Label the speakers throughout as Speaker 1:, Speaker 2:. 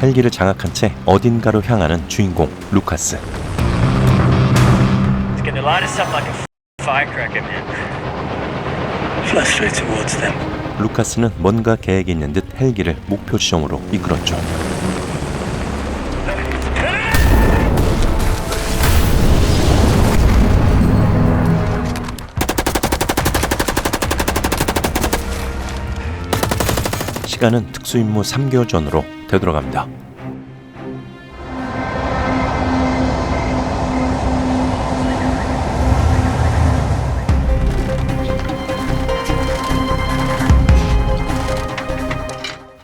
Speaker 1: 헬기를 장악한 채 어딘가로 향하는 주인공 루카스.
Speaker 2: It's gonna light us up like a firecracker, man. Fly straight towards them.
Speaker 1: 루카스는 뭔가 계획이 있는 듯 헬기를 목표 지점으로 이끌었죠. 시간은 특수임무 3개월 전으로 되돌아갑니다.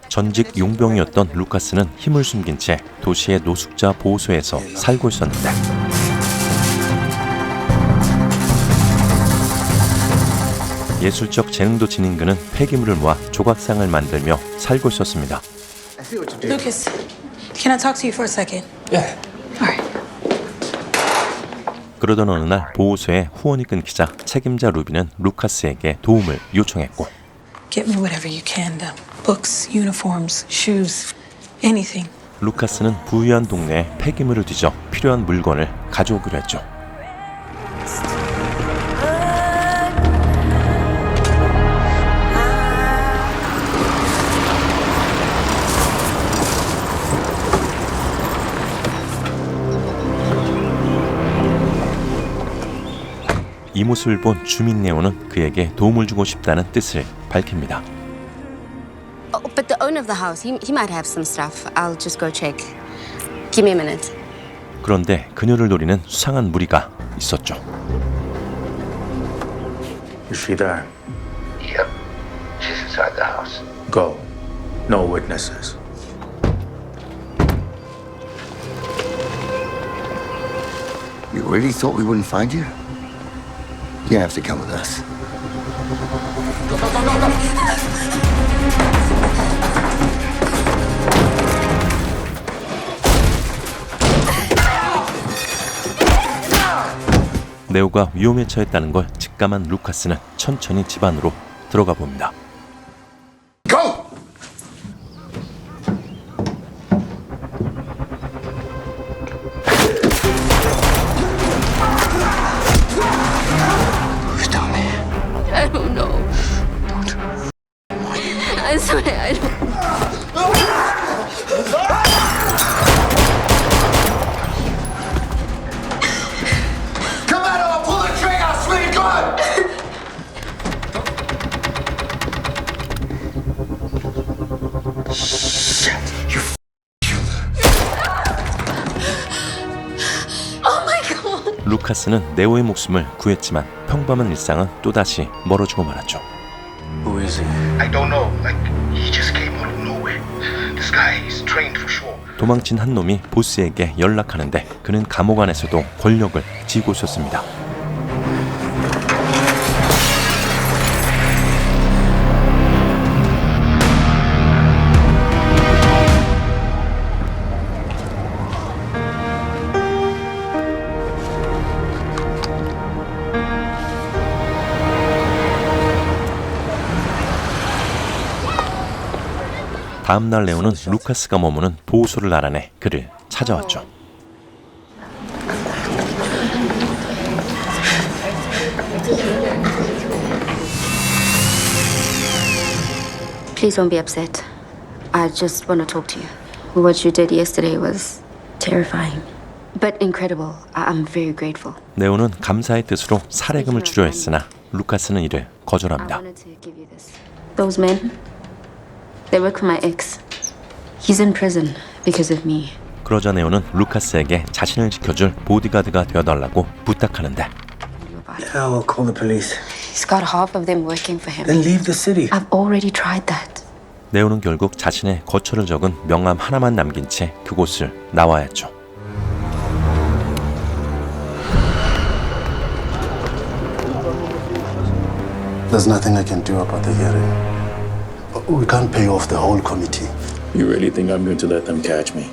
Speaker 1: 전직 용병이었던 루카스는 힘을 숨긴 채 도시의 노숙자 보호소에서 살고 있었는데 예술적 재능도 지닌 그는 폐기물을 모아 조각상을 만들며 살고 있었습니다.
Speaker 3: Lucas, can I talk to you for a second?
Speaker 4: Yeah.
Speaker 3: All right.
Speaker 1: 그러던 어느 날 보호소에 후원이 끊기자 책임자 루비는 루카스에게 도움을 요청했고
Speaker 3: Get me whatever you can. Books, uniforms, shoes, anything.
Speaker 1: 루카스는 부유한 동네에 폐기물을 뒤져 필요한 물건을 가져오기로 했죠. 이 모습을 본 주민 네오는 그에게 도움을 주고 싶다는 뜻을 밝힙니다.
Speaker 5: Oh, but the owner of the house, he might have some stuff. I'll just go check. Give me a minute.
Speaker 1: 그런데 그녀를 노리는 수상한 무리가 있었죠.
Speaker 4: Is she there?
Speaker 6: Yep. She's inside the house.
Speaker 4: Go. No witnesses.
Speaker 6: You really thought we wouldn't find you? You have to come with us.
Speaker 1: 네오가 위험에 처했다는 걸 직감한 루카스는 천천히 집 안으로 들어가 봅니다.
Speaker 6: Go!
Speaker 3: Who's down there?
Speaker 5: I don't know. I swear, I don't.
Speaker 6: Come out or I'll pull the trigger, I swear to God!
Speaker 5: Oh my god.
Speaker 1: 루카스는 네오의 목숨을 구했지만 평범한 일상은 또다시 멀어지고 말았죠.
Speaker 4: Who is he?
Speaker 6: I don't know. Like, he just came out of nowhere. This guy is trained for sure.
Speaker 1: 도망친 한 놈이 보스에게 연락하는데 그는 감옥 안에서도 권력을 쥐고 있었습니다. 다음날 레오는 루카스가 머무는 보호소를 알아내 그를 찾아왔죠.
Speaker 5: Please don't be upset. I just want to talk to you. What you did yesterday was terrifying, but incredible. I'm very grateful.
Speaker 1: 네오는 감사의 뜻으로 살해금을 주려 했으나 루카스는 이를
Speaker 5: I
Speaker 1: 거절합니다.
Speaker 5: wanted to give you this. Those men, they work for my ex. He's in prison because of me.
Speaker 1: 그러자 네오는 루카스에게 자신을 지켜줄 보디가드가 되어달라고 부탁하는데
Speaker 4: Yeah, we'll call the police.
Speaker 5: He's got half of them working for him.
Speaker 4: Then leave the city.
Speaker 5: I've already tried that.
Speaker 1: 네오는 결국 자신의 거처를 적은 명함 하나만 남긴 채 그곳을 나와야 했죠.
Speaker 7: There's nothing I can do about the hearing. We can't pay off the whole committee.
Speaker 8: You really think I'm going to let them catch me?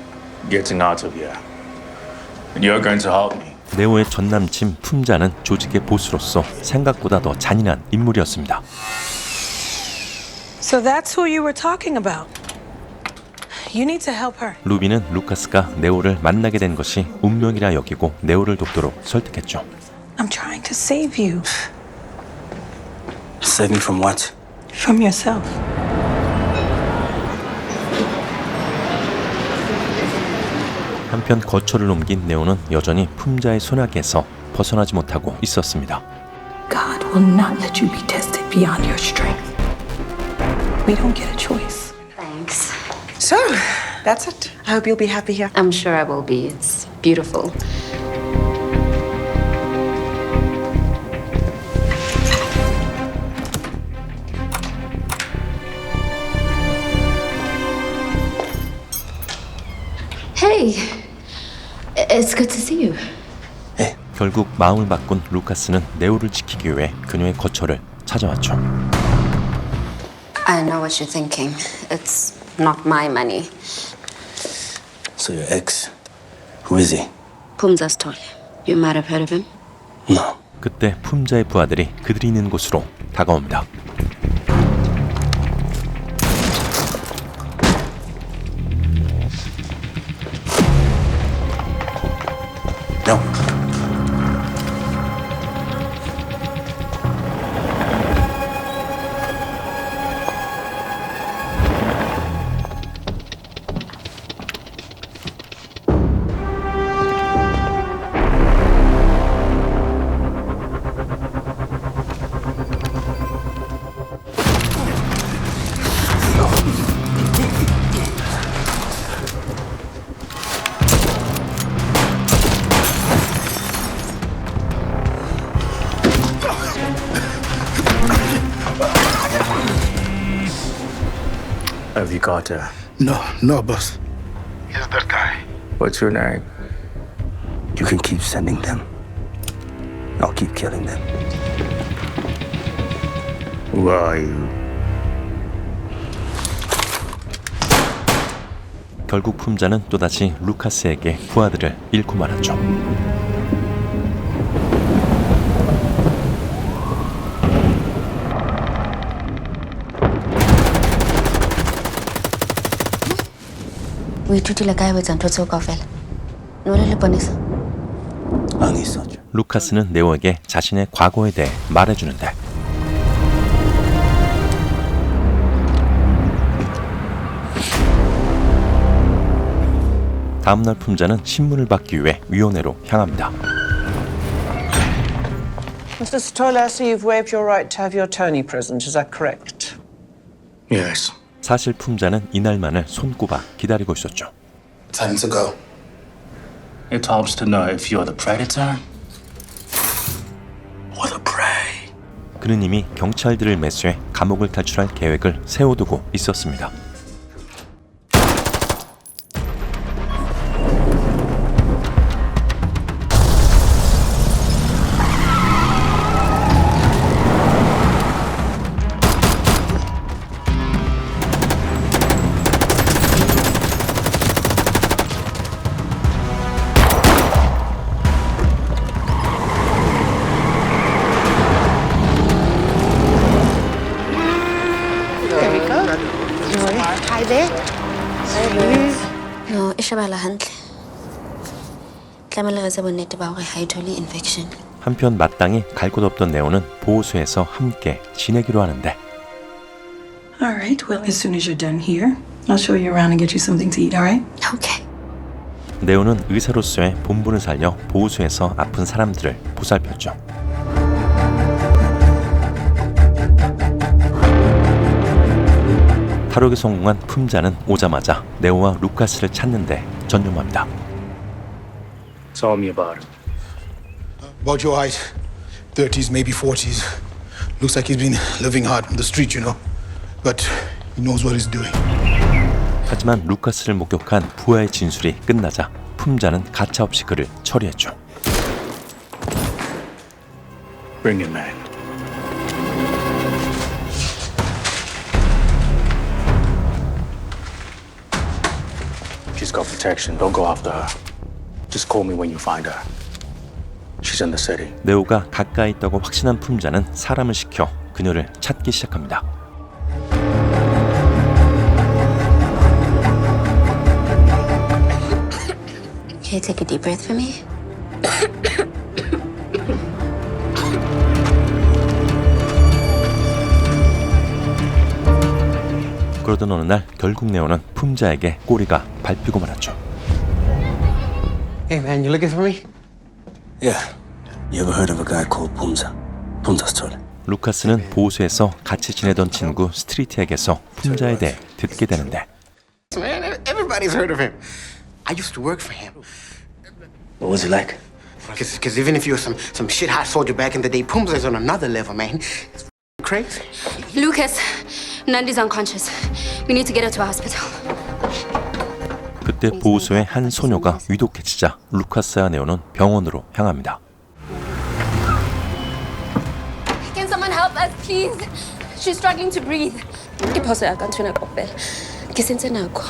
Speaker 4: Getting out of here. And you're going to help me.
Speaker 1: 네오의 전남친 품자는 조직의 보스로서 생각보다 더 잔인한 인물이었습니다.
Speaker 3: So that's who you were talking about. You need to help her.
Speaker 1: 루비는 루카스가 네오를 만나게 된 것이 운명이라 여기고 네오를 돕도록 설득했죠.
Speaker 3: I'm trying to save you
Speaker 7: Save me from what?
Speaker 3: from yourself.
Speaker 1: 한편 거처를 옮긴 네오는 여전히 품자의 손아귀에서 벗어나지 못하고 있었습니다.
Speaker 3: God will not let you be tested beyond your strength. We don't get a choice.
Speaker 5: Thanks.
Speaker 9: So, that's it. I hope you'll be happy here.
Speaker 5: I'm sure I will be. It's beautiful. Hey, it's good to see you.
Speaker 1: 결국 마음을 바꾼 루카스는 네오를 지키기 위해 그녀의 거처를 찾아왔죠.
Speaker 5: I know what you're thinking. It's not my money.
Speaker 7: So your ex, who is he?
Speaker 5: Pumza Stoll. You might have heard of him.
Speaker 7: No.
Speaker 1: 그때 품자의 부하들이 그들이 있는 곳으로 다가옵니다.
Speaker 7: No.
Speaker 4: Have you got her?
Speaker 7: No, boss.
Speaker 6: Here's that guy.
Speaker 4: What's your name?
Speaker 7: You can keep sending them. I'll keep killing them.
Speaker 4: Who are you?
Speaker 1: 결국 품자는 또다시 루카스에게 부하들을 잃고 말았죠.
Speaker 5: Uithutile kae wetsa ntho tseo kaofela? Nole leponesa.
Speaker 7: Ang isotjo.
Speaker 1: 루카스는 네오에게 자신의 과거에 대해 말해주는데 다음날 품자는 신문을 받기 위해 위원회로 향합니다.
Speaker 9: Mr. Stoll, I see you've waived your right to have your attorney present. Is that correct?
Speaker 7: Yes.
Speaker 1: 사실 품자는 이날만을 손꼽아 기다리고 있었죠.
Speaker 7: Time to go.
Speaker 8: It helps to know if you're the predator
Speaker 7: Or the prey.
Speaker 1: 그는 이미 경찰들을 매수해 감옥을 탈출할 계획을 세워두고 있었습니다.
Speaker 5: No, e shebala hantle. Tlamehile re etse bonnete ba hore ha e thole infection.
Speaker 1: 한편 마땅히 갈 곳 없던 네오는 보호소에서 함께 지내기로 하는데
Speaker 3: All right, well, as soon as you're done here, I'll show you around and get you something to eat, all right?
Speaker 5: Okay.
Speaker 1: 네오는 의사로서의 본분을 살려 보호소에서 아픈 사람들을 보살폈죠. 탈옥에 성공한 품자는 오자마자 네오와 루카스를 찾는데 전념합니다.
Speaker 4: Tell me about it.
Speaker 10: About your height, 30s, maybe 40s. Looks like he's been living hard on the street, you know. But he knows what he's doing.
Speaker 1: 하지만 루카스를 목격한 부하의 진술이 끝나자 품자는 가차없이 그를 처리했죠.
Speaker 4: Bring him in. She's got protection. Don't go after her. Just call me when you find her. She's in the city.
Speaker 1: 네오가 가까이 있다고 확신한 품자는 사람을 시켜 그녀를 찾기 시작합니다.
Speaker 5: Can you take a deep breath for me?
Speaker 1: 그러던 어느 날 결국 네오는 품자에게 꼬리가 밟히고 말았죠.
Speaker 11: Hey man, you looking for me?
Speaker 2: Yeah. You ever heard of a guy called Pumza? Pumza's toilet.
Speaker 1: 루카스는 보호소에서 같이 지내던 친구 스트리트에게서 품자에 대해 듣게 되는데
Speaker 11: Man, everybody's heard of him. I used to work for him.
Speaker 2: What was he like?
Speaker 11: Because even if you're some shit hot soldier back in the day, Pumza's on another level, man. It's crazy.
Speaker 5: Lucas, Nandi's unconscious. We need to get her to a hospital.
Speaker 1: 그때 보호소의 한 소녀가 위독해지자 루카스와 네오는 병원으로 향합니다.
Speaker 5: Can someone help us, please? She's struggling to breathe. 이뻐서야 간추나 거벨. 기센세나고.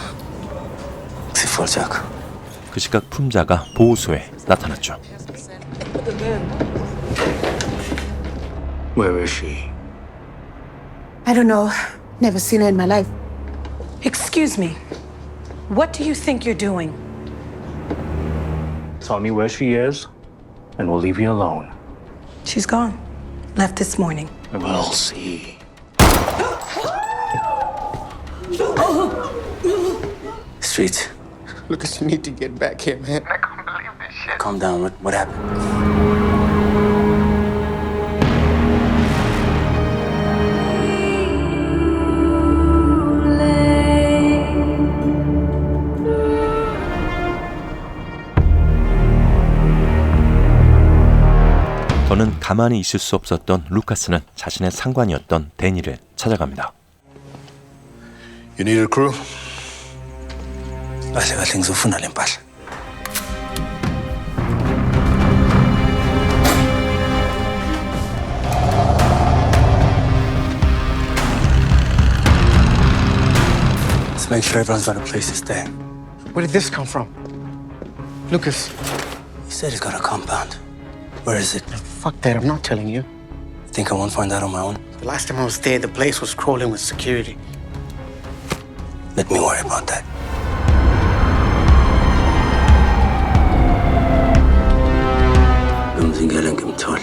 Speaker 1: 그 시각 품자가 보호소에 나타났죠.
Speaker 4: Where is she?
Speaker 9: I don't know. Never seen her in my life.
Speaker 3: Excuse me. What do you think you're doing?
Speaker 4: Tell me where she is, and we'll leave you alone.
Speaker 3: She's gone. Left this morning.
Speaker 4: We'll see.
Speaker 2: Streets.
Speaker 11: Lucas, you need to get back here, man. I can't believe this shit.
Speaker 2: Calm down. What happened?
Speaker 1: 더는 가만히 있을 수 없었던 루카스는 자신의 상관이었던 데니를 찾아갑니다.
Speaker 10: You need a crew?
Speaker 2: Kahle kahle ngizofuna le mpahla. Let's make sure everyone's got a place to stay.
Speaker 11: Where did this come from? Lucas.
Speaker 2: He said he's got a compound. Where is it?
Speaker 11: Fuck that, I'm not telling you.
Speaker 2: Think I won't find out on my own?
Speaker 11: The last time I was there, the place was crawling with security.
Speaker 2: Let me worry about that. Ngizingela ngimthole.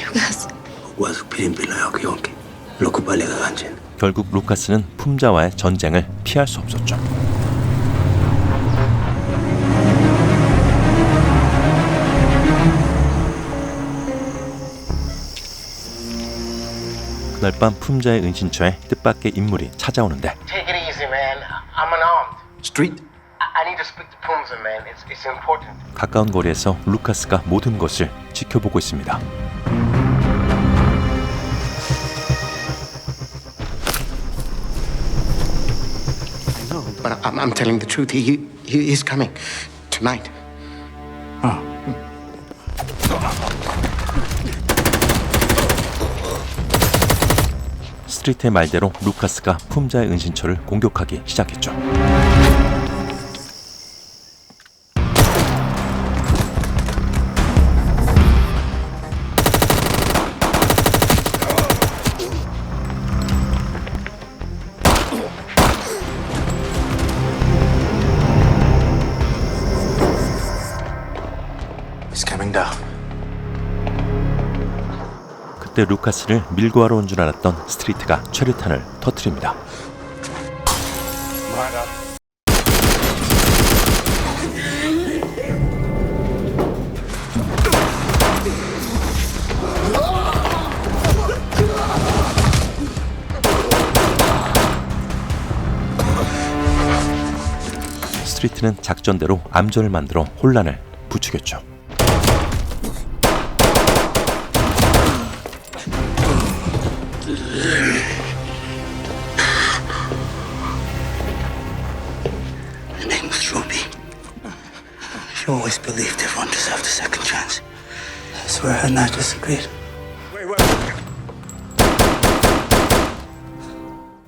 Speaker 5: Lucas.
Speaker 2: ukwazi ukuphila impilo yakho yonke. lokhu baleka kanjena.
Speaker 1: 결국 루카스는 품자와의 전쟁을 피할 수 없었죠. 그날 밤 품자의 은신처에 뜻밖의 인물이 찾아오는데
Speaker 11: Take it easy, man. I'm unarmed.
Speaker 2: Street?
Speaker 11: I need to speak to Pumza, man. It's important.
Speaker 1: 가까운 거리에서 루카스가 모든 것을 지켜보고 있습니다.
Speaker 11: No, but I'm telling the truth. He is coming tonight.
Speaker 1: 스트리트의 말대로 루카스가 품자의 은신처를 공격하기 시작했죠.
Speaker 2: He's coming down.
Speaker 1: 그때 루카스를 밀고 하러 온 줄 알았던 스트리트가 최루탄을 터뜨립니다. 스트리트는 작전대로 암전을 만들어 혼란을 부추겼죠.
Speaker 2: Her name was Ruby. She always believed everyone deserved a second chance. I swear her and I disagreed.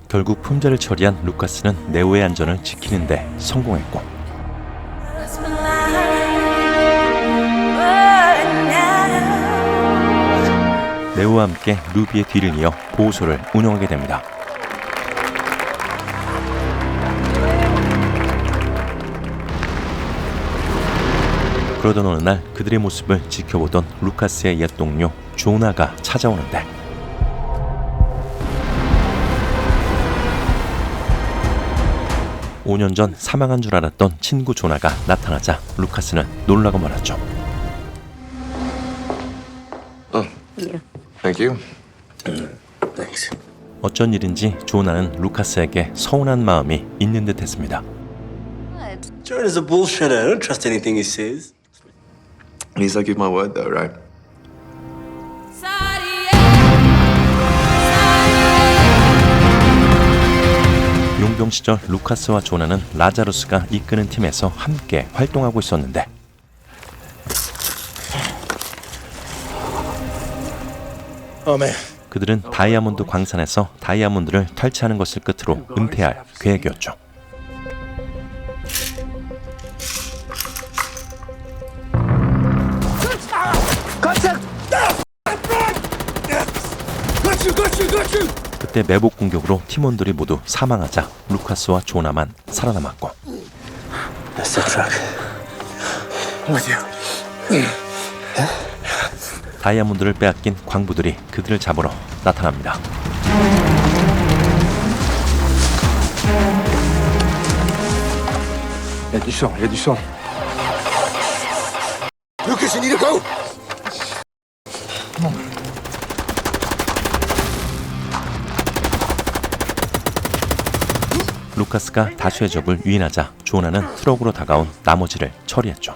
Speaker 1: 결국 품자를 처리한 루카스는 네오의 안전을 지키는데 성공했고 네오와 함께 루비의 뒤를 이어 보호소를 운영하게 됩니다. 그러던 어느 날 그들의 모습을 지켜보던 루카스의 옛 동료 조나가 찾아오는데 (5년) 전 사망한 줄 알았던 친구 조나가 나타나자 루카스는 놀라고 말았죠.
Speaker 6: Thank you.
Speaker 2: Thanks.
Speaker 1: 어쩐 일인지 조나는 루카스에게 서운한 마음이 있는 듯했습니다.
Speaker 2: Jordan is a bullshitter. I don't trust anything he says.
Speaker 6: At least I keep my word, though, right?
Speaker 1: 용병 시절 루카스와 조나는 라자루스가 이끄는 팀에서 함께 활동하고 있었는데 그들은 다이아몬드 광산에서 다이아몬드를 탈취하는 것을 끝으로 은퇴할 계획이었죠. 그때 매복 공격으로 팀원들이 모두 사망하자 루카스와 조나만 살아남았고
Speaker 2: That's the truck. I'm with you.
Speaker 1: 다이아몬드를 빼앗긴 광부들이 그들을 잡으러 나타납니다.
Speaker 6: Il y a du sang, il y a du sang. Lucas, you need to go!
Speaker 1: 루카스가 다수의 적을 유인하자 조나는 트럭으로 다가온 나머지를 처리했죠.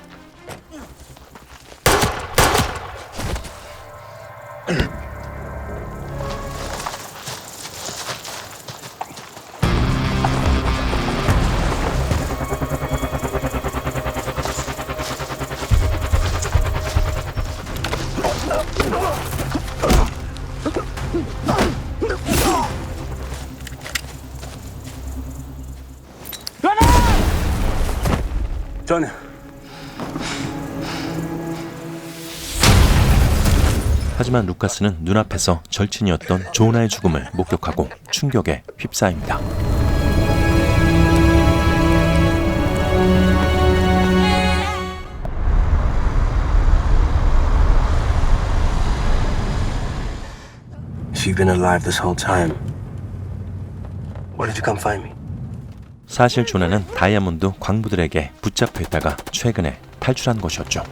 Speaker 2: John.
Speaker 1: 하지만 루카스는 눈앞에서 절친이었던 조나의 죽음을 목격하고 충격에 휩싸입니다.
Speaker 2: If you've been alive this whole time, why did you come find me?
Speaker 1: 사실 조나는 다이아몬드 광부들에게 붙잡혀 있다가 최근에 탈출한 것이었죠.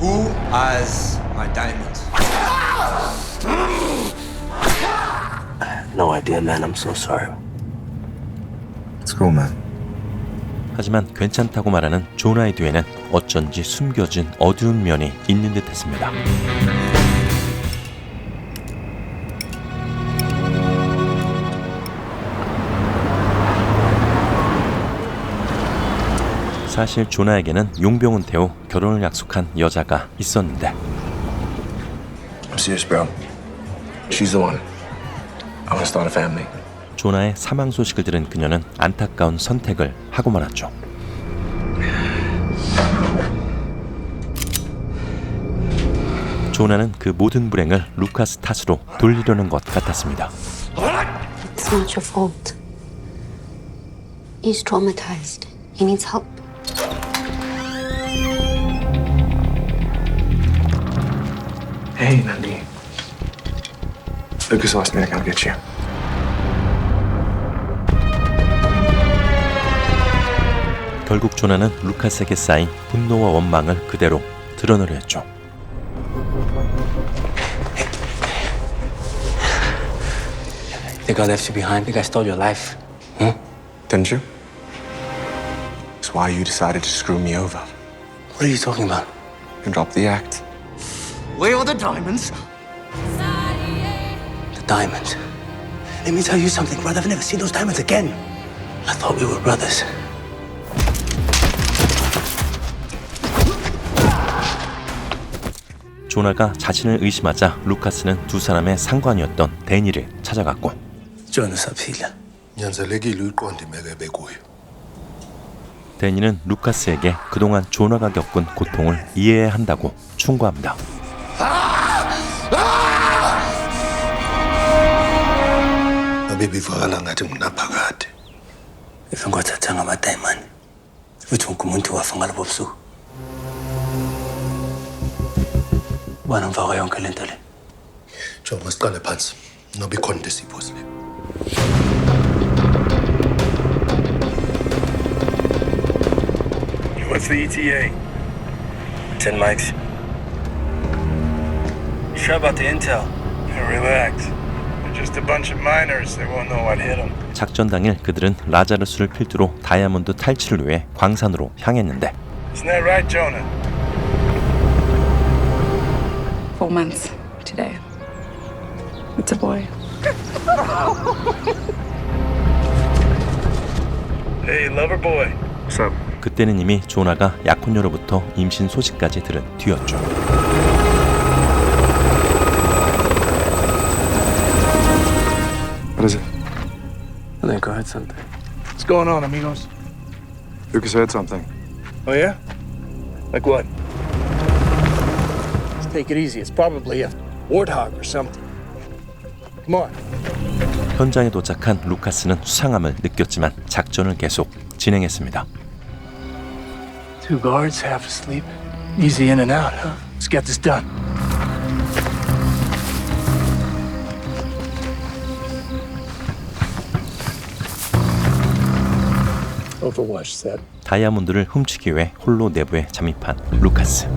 Speaker 12: Who has my diamonds?
Speaker 2: I have no idea, man. I'm so sorry.
Speaker 6: It's cool, man.
Speaker 1: 하지만 괜찮다고 말하는 조나의 뒤에는 어쩐지 숨겨진 어두운 면이 있는 듯했습니다. 사실 조나에게는 용병 은퇴 후 결혼을 약속한 여자가 있었는데
Speaker 6: I'm serious, bro. She's the one. I want to start a family.
Speaker 1: 조나의 사망 소식을 들은 그녀는 안타까운 선택을 하고 말았죠. 조나는 그 모든 불행을 루카스 탓으로 돌리려는 것 같았습니다.
Speaker 5: It's not your fault. He's traumatized. He needs help.
Speaker 6: Hey, Nandi. Lucas asked me to come get you.
Speaker 1: 결국 조나는 루카스에게 쌓인 분노와 원망을 그대로 드러내려 했죠.
Speaker 2: Think I left you behind? Think I stole your life? Huh?
Speaker 6: Didn't you? It's why you decided to screw me over
Speaker 2: What are you talking about?
Speaker 6: and drop the act.
Speaker 2: Where are the diamonds? The diamonds. Let me tell you something, brother. I've never seen those diamonds again. I thought we were brothers.
Speaker 1: 조나가 자신을 의심하자 루카스는 두 사람의 상관이었던 데니를 찾아갔고
Speaker 2: Jonas up here.
Speaker 7: nyanzelekile uyiqonde bekuyo.
Speaker 1: 데니는 루카스에게 그동안 조나가 겪은 고통을 이해해야 한다고 충고합니다.
Speaker 7: Abebivakala ngathi ngunaphakade.
Speaker 2: If ngothatha ngama diamond, uthi wonke umuntu wafa ngalobo busuku. Bueno, vaya que lentale.
Speaker 7: Joe must call a pants. No be contest, supposedly.
Speaker 13: What's the ETA? 10 mics. You sure about the intel? Relax. They're just a bunch of miners. They won't know what hit them.
Speaker 1: 작전 당일 그들은 라자루스를 필두로 다이아몬드 탈취를 위해 광산으로 향했는데
Speaker 13: Isn't that right, Jonah?
Speaker 3: 4 months today. It's a boy.
Speaker 13: Hey, lover boy. What's up?
Speaker 1: 그때는 이미 조나가 약혼녀로부터 임신 소식까지 들은 뒤였죠.
Speaker 13: What is it?
Speaker 2: I think I heard something.
Speaker 13: What's going on, amigos?
Speaker 14: Lucas heard something.
Speaker 13: Oh, yeah? Like what? Let's take it easy. It's probably a warthog or something. Come on.
Speaker 1: 현장에 도착한 루카스는 수상함을 느꼈지만 작전을 계속 진행했습니다.
Speaker 13: 2 guards, half asleep. Easy in and out, huh? Let's get this done. Overwatch set.
Speaker 1: 다이아몬드를 훔치기 위해 홀로 내부에 잠입한 루카스.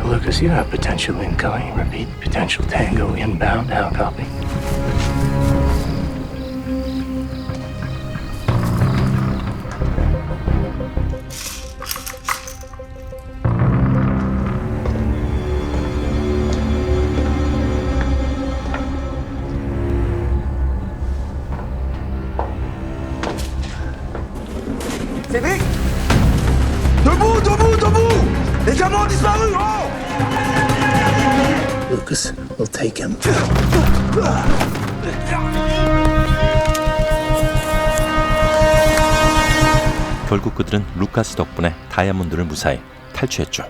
Speaker 13: Lucas, you have potential incoming. Repeat, potential tango inbound. How copy?
Speaker 12: C'est vite! Debout, debout, debout! Les diamants ont disparu! Oh!
Speaker 2: Lucas, we'll take him.
Speaker 1: 결국 그들은 루카스 덕분에 다이아몬드를 무사히 탈취했죠.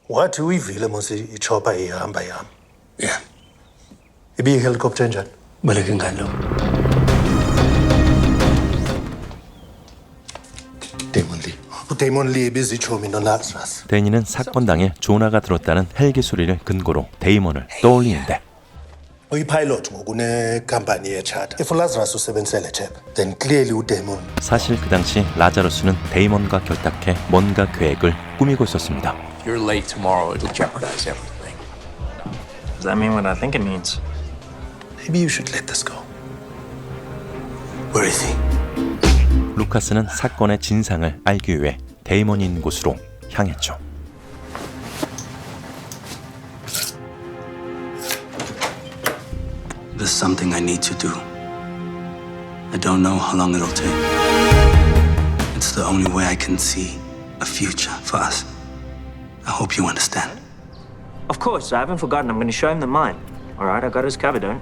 Speaker 7: What uyivile mos ichopper ihamba yami? Yeah. Ibiyi-helicopter enjani?
Speaker 2: Baleke ngalo.
Speaker 7: Damon Lee. Damon Lee ibizichomi noLazarus.
Speaker 1: 데니는 사건 당일 조나가 들었다는 헬기 소리를 근거로 데이먼을 떠올리는데
Speaker 7: Uyipilot ngokunekampani ye-charter. If uLazarus usebenzisele chap, then clearly uDamon.
Speaker 1: 사실 그 당시 라자루스는 데이먼과 결탁해 뭔가 계획을 꾸미고 있었습니다.
Speaker 12: You're late tomorrow, it'll jeopardize everything.
Speaker 8: Does that mean what I think it means?
Speaker 7: Maybe you should let this go. Where is he?
Speaker 1: 루카스는 사건의 진상을 알기 위해 데이먼이 있는 곳으로 향했죠.
Speaker 2: There's something I need to do. I don't know how long it'll take. It's the only way I can see a future for us. I hope you understand.
Speaker 8: Of course, I haven't forgotten. I'm going to show him the mine. All right, I got his covered, don't?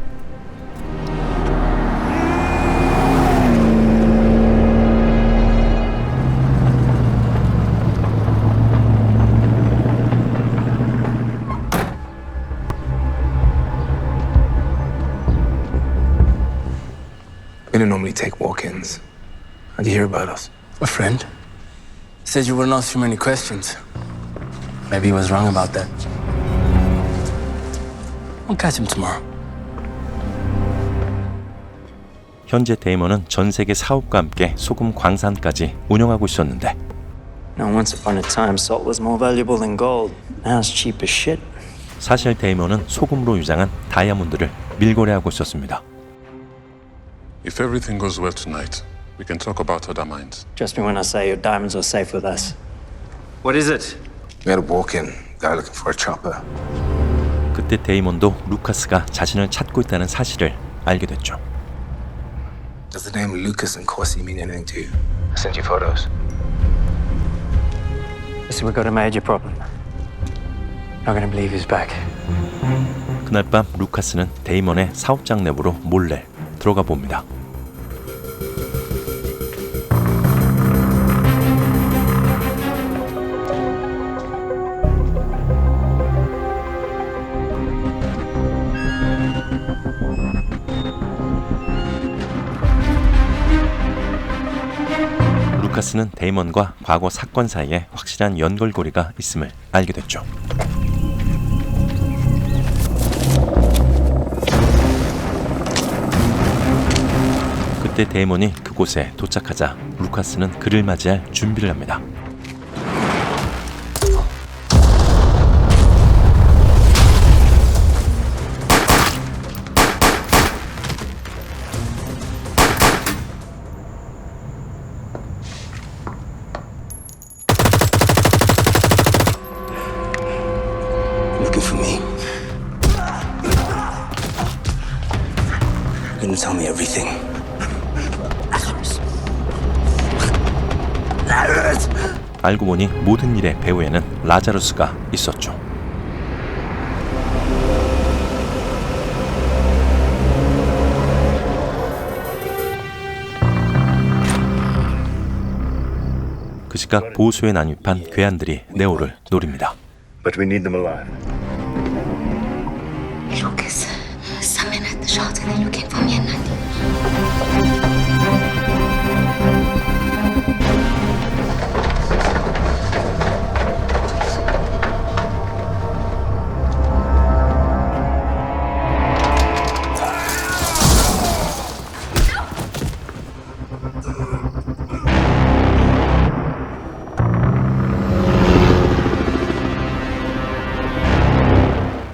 Speaker 2: We don't normally take walk-ins. How'd you hear about us? A friend. Said you wouldn't ask too many questions. Maybe he was wrong about that. We'll catch him tomorrow.
Speaker 1: 현재 데이먼은 전 세계 사업과 함께 소금 광산까지 운영하고 있었는데
Speaker 8: Now, once upon a time, salt was more valuable than gold. Now it's cheap as shit.
Speaker 1: 사실 데이먼은 소금으로 유장한 다이아몬드를 밀거래하고 있었습니다.
Speaker 15: If everything goes well tonight, we can talk about other mines.
Speaker 8: Trust me when I say your diamonds are safe with us.
Speaker 12: What is it? We had a walk-in. Guy looking for a chopper.
Speaker 1: 그때 데이먼도 루카스가 자신을 찾고 있다는 사실을 알게 됐죠.
Speaker 12: Does the name Lucas and Corsi mean anything to you? I sent you photos.
Speaker 8: Listen, we got a major problem. Not gonna believe he's back.
Speaker 1: 그날 밤 루카스는 데이먼의 사업장 내부로 몰래 들어가 봅니다. 루카스는 데이먼과 과거 사건 사이에 확실한 연결고리가 있음을 알게 됐죠. 그때 데이먼이 그곳에 도착하자 루카스는 그를 맞이할 준비를 합니다.
Speaker 2: Looking for me. You're gonna tell me everything.
Speaker 1: 알고 보니 모든 일의 배후에는 라자루스가 있었죠. 그 시각 보호소에 난입한 괴한들이 네오를 노립니다.
Speaker 13: But we need them alive.
Speaker 5: Lucas, some men at the shelter, they're looking for me and Nandi.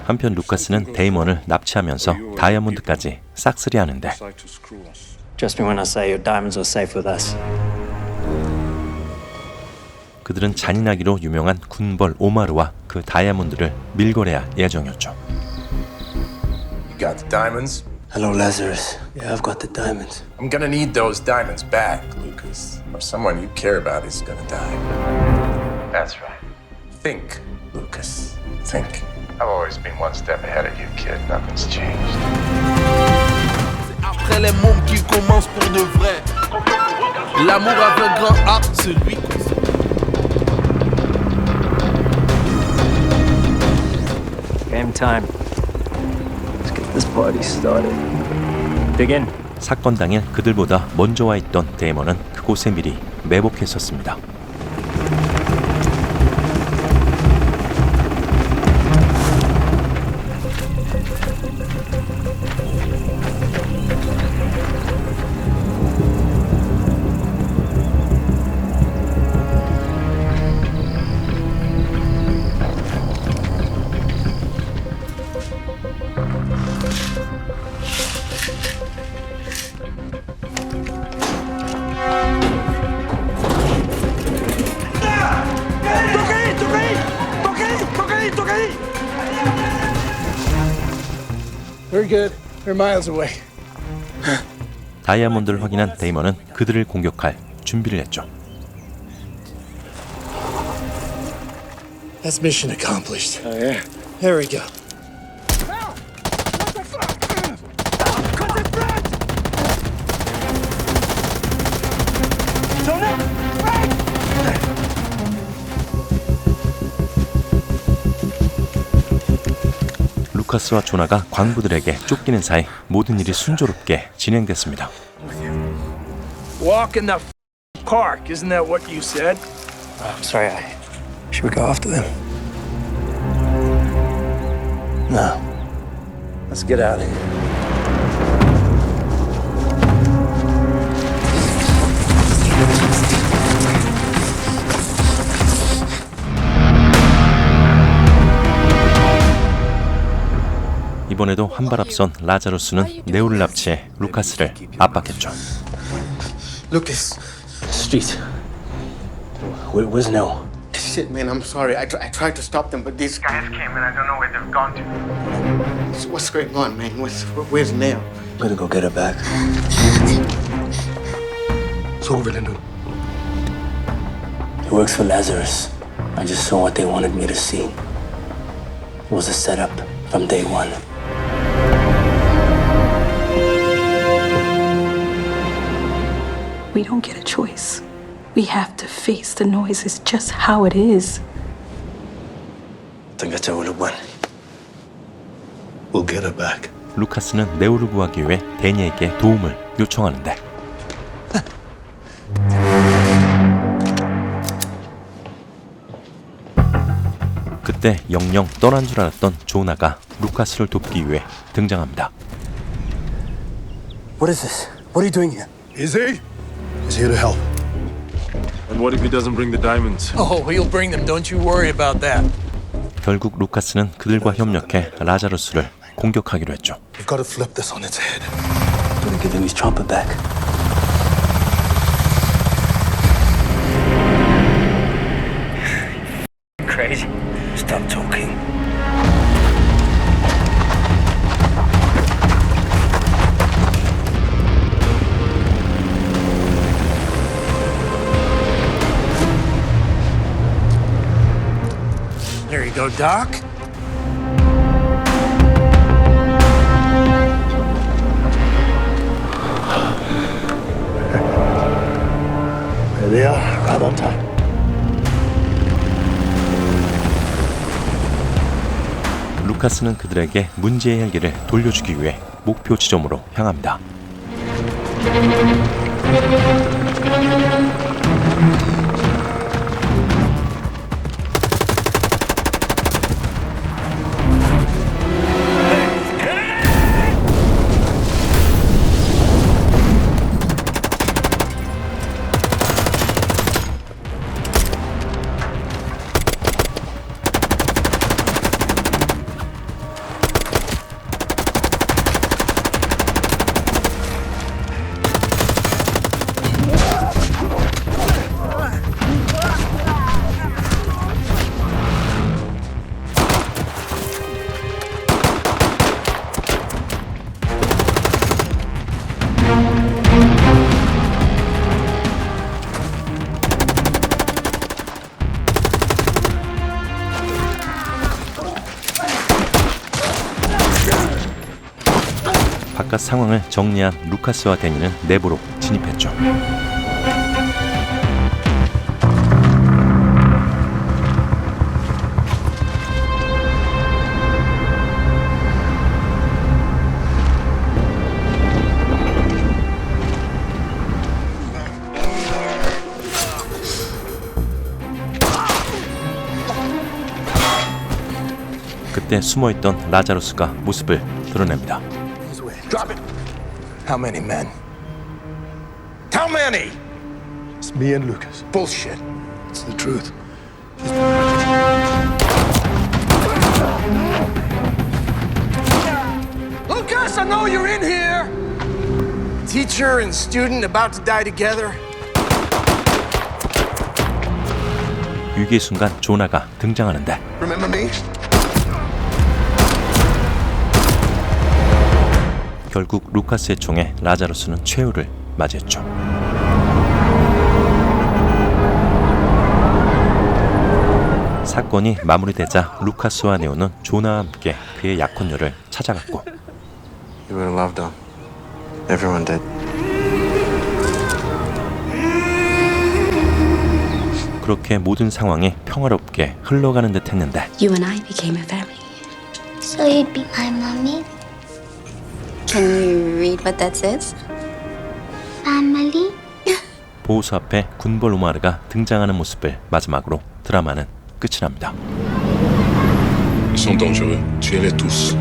Speaker 1: 한편 루카스는 데이먼을 납치하면서 다이아몬드까지 싹쓸이하는데
Speaker 8: Trust me when I say your diamonds are safe with us.
Speaker 1: 그들은 잔인하기로 유명한 군벌 오마르와 그 다이아몬드를 밀거래할 예정이었죠.
Speaker 16: You got the diamonds?
Speaker 2: Hello, Lazarus. Yeah, I've got the diamonds.
Speaker 16: I'm gonna need those diamonds back, Lucas, or someone you care about is gonna die.
Speaker 13: That's right.
Speaker 16: Think, Lucas. Think.
Speaker 13: I've always been one step ahead of you, kid. Nothing's changed.
Speaker 17: Après les mômes qui commencent pour de vrai. L'amour avec un grand A, celui qu'on sait.
Speaker 8: Game time. Let's get this party started. Dig in.
Speaker 1: 사건 당일 그들보다 먼저 와 있던 데이먼은 그곳에 미리 매복했었습니다.
Speaker 17: We're good. We're miles away.
Speaker 1: 다이아몬드를 확인한 데이먼은 그들을 공격할 준비를 했죠.
Speaker 17: That's mission accomplished.
Speaker 13: Oh, yeah?
Speaker 17: There we go.
Speaker 1: 루카스와 조나가 광부들에게 쫓기는 사이 모든 일이 순조롭게 진행됐습니다.
Speaker 13: Walk in the park, isn't that what you said?
Speaker 8: I'm sorry, should we go after them? No. Let's get out of here.
Speaker 1: 이번에도 한 발 앞선 라자루스는 네오를 납치해 루카스를 압박했죠.
Speaker 2: Lucas. Street. Where's Nell?
Speaker 11: Shit, man, I'm sorry. I tried to stop them, but these guys came and I don't know where they've gone to. So what's going on, man? Where's Nell?
Speaker 2: I'm gonna go get her back.
Speaker 10: So what will I do?
Speaker 2: He works for Lazarus. I just saw what they wanted me to see. It was a setup from day one.
Speaker 3: We don't get a choice. We have to face the noise. It's just how it is.
Speaker 2: I think that's how it went. We'll get her back.
Speaker 1: 루카스는 네오를 구하기 위해 데니에게 도움을 요청하는데 그때 영영 떠난 줄 알았던 조나가 루카스를 돕기 위해 등장합니다.
Speaker 12: What is this? What are you doing here?
Speaker 7: Is he? He's here to help.
Speaker 14: And what if he doesn't bring the diamonds?
Speaker 17: Oh, he'll bring them. Don't you worry about that.
Speaker 1: 결국 루카스는 그들과 협력해 라자루스를 공격하기로 했죠.
Speaker 7: We've got to flip this on its head.
Speaker 2: Gotta give him his trumpet back.
Speaker 12: Crazy. Stop talking.
Speaker 17: There you go, Doc.
Speaker 12: There they are, right on time.
Speaker 1: 루카스는 그들에게 문제의 헬기를 돌려주기 위해 목표 지점으로 향합니다. 바깥 상황을 정리한 루카스와 데니는 내부로 진입했죠. 그때 숨어있던 라자루스가 모습을 드러냅니다.
Speaker 12: Drop it. How many men? How many?
Speaker 7: It's me and Lucas.
Speaker 12: Bullshit.
Speaker 7: It's the truth.
Speaker 12: Lucas, I know you're in here. Teacher and student about to die together.
Speaker 1: 위기의 순간 조나가 등장하는데
Speaker 12: Remember me?
Speaker 1: 결국 루카스의 총에 라자루스는 최후를 맞이했죠. 사건이 마무리되자 루카스와 네오는 조나와 함께 그의 약혼녀를 찾아갔고
Speaker 14: You would have loved them. Everyone did.
Speaker 1: 그렇게 모든 상황이 평화롭게 흘러가는 듯 했는데
Speaker 5: You and I became a family.
Speaker 18: So you'd be my mommy?
Speaker 5: Can you read what that says?
Speaker 18: Family?
Speaker 1: 보호소 앞에 군벌 오마르가 등장하는 모습을 마지막으로 드라마는 끝이 납니다.
Speaker 15: Ils sont dangereux. Tuez-les tous.